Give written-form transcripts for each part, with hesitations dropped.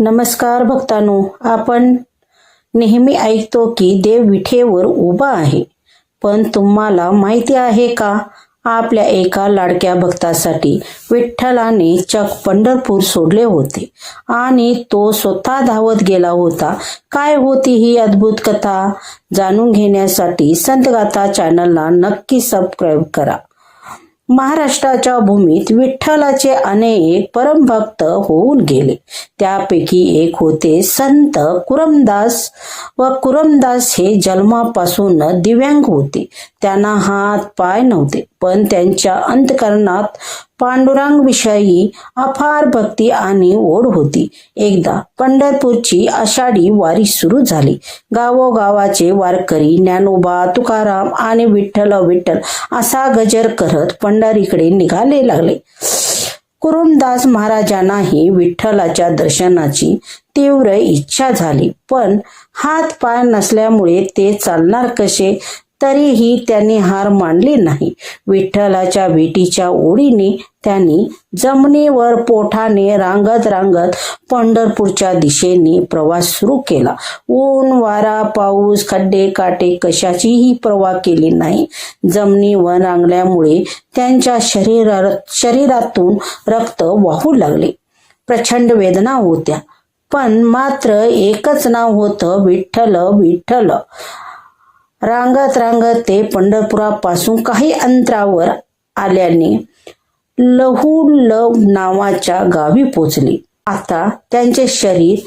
नमस्कार भक्तांनो, आपण नेहमी ऐकतो की देव विठेवर उभा आहे. पण तुम्हाला माहिती आहे का, आपल्या एका लाडक्या भक्तासाठी विठ्ठलाने चक पंढरपूर सोडले होते आणि तो स्वतः धावत गेला होता. काय होती ही अद्भुत कथा? जाणून घेण्यासाठी संतगाथा चॅनलला नक्की सबस्क्राईब करा. महाराष्ट्राच्या भूमीत विठ्ठलाचे अनेक परमभक्त होऊन गेले. त्यापैकी एक होते संत कुरमदास व कुरमदास हे जन्मापासून दिव्यांग होते. त्यांना हात पाय नव्हते, पण त्यांच्या अंतःकरणात पांडुरंगाविषयी अपार भक्ती आणि ओढ होती. एकदा पंढरपूरची आषाढी वारी सुरू झाली. गावोगावाचे वारकरी ज्ञानोबा, तुकाराम आणि विठ्ठल विठ्ठल असा गजर करत पंढरीकडे निघाले लागले. कुरमदास महाराजांनाही विठ्ठलाच्या दर्शनाची तीव्र इच्छा झाली, पण हात पाय नसल्यामुळे ते चालणार कसे? तरीही त्यांनी हार मानली नाही. विठ्ठलाच्या भेटीच्या ओढीने त्यांनी जमिनीवर पोटाने रांगत रांगत पंढरपूरच्या दिशेने प्रवास सुरू केला. ऊन, वारा, पाऊस, खड्डे, काटे कशाचीही पर्वा केली नाही. जमिनीवर रांगल्यामुळे त्यांच्या शरीरातून रक्त वाहू लागले. प्रचंड वेदना होत्या, पण मात्र एकच नाव होतं, विठ्ठल विठ्ठल. रांगत रांगत ते पंढरपुरापासून काही अंतरावर आल्याने लहुल नावाच्या गावी पोचले. आता त्यांचे शरीर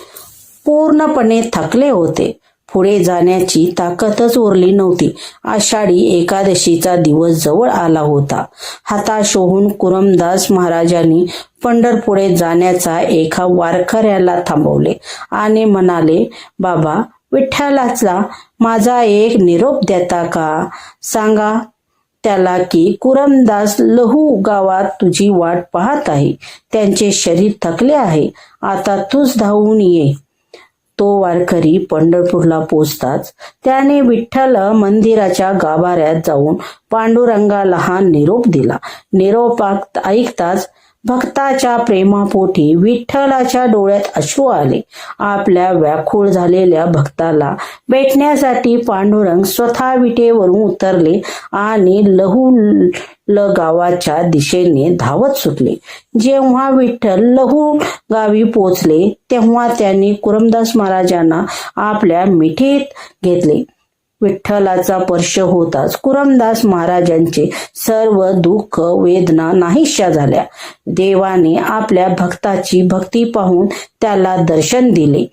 पूर्णपणे थकले होते. पुढे जाण्याची ताकदच उरली नव्हती. आषाढी एकादशीचा दिवस जवळ आला होता. हताश होऊन कुरमदास महाराजांनी पंढरपुढे जाण्याचा एका वारकऱ्याला थांबवले आणि म्हणाले, बाबा, विठ्ठलाचा माझा एक निरोप देता का? सांगा त्याला की कुरमदास लहू गावात तुझी वाट पाहत आहे. त्यांचे शरीर थकले आहे. आता तूच धावून ये. तो वारकरी पंढरपूरला पोचताच त्याने विठ्ठल मंदिराच्या गाभाऱ्यात जाऊन पांडुरंगाला हा निरोप दिला. निरोप ऐकताच भक्ताच्या प्रेमापोटी विठ्ठलाच्या डोळ्यात अश्रू आले. आपल्या व्याकुळ झालेल्या भक्ताला भेटण्यासाठी पांडुरंग स्वतः विटेवरून उतरले आणि लहुल गावाच्या दिशेने धावत सुटले. जेव्हा विठ्ठल लहू गावी पोचले तेव्हा त्यांनी कुरमदास महाराजांना आपल्या मिठीत घेतले. विठ्ठलाचा स्पर्श होताच कुरमदास महाराजांचे सर्व दुःख वेदना नाहीशा झाल्या. देवाने आपल्या भक्ताची भक्ती पाहून त्याला दर्शन दिले.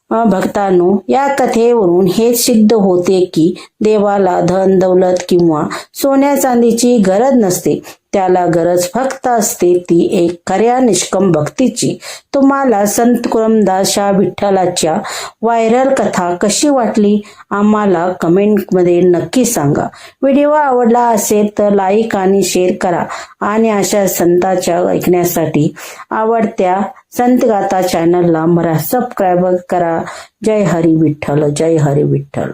भक्तांनो, या कथेवरून हे सिद्ध होते की देवाला धन दौलत किंवा सोन्या चांदीची गरज नसते. त्याला गरज फक्त असते ती एक खऱ्या निष्कम भक्तीची. तुम्हाला संत कुरमदासच्या विठ्ठलाच्या व्हायरल कथा कशी वाटली? आम्हाला कमेंटमध्ये नक्की सांगा. व्हिडिओ आवडला असेल तर लाईक आणि शेअर करा आणि अशा संतांच्या ऐकण्यासाठी आवडत्या संतगाथा चॅनलला सबस्क्राईब करा. जय हरी विठ्ठल, जय हरी विठ्ठल.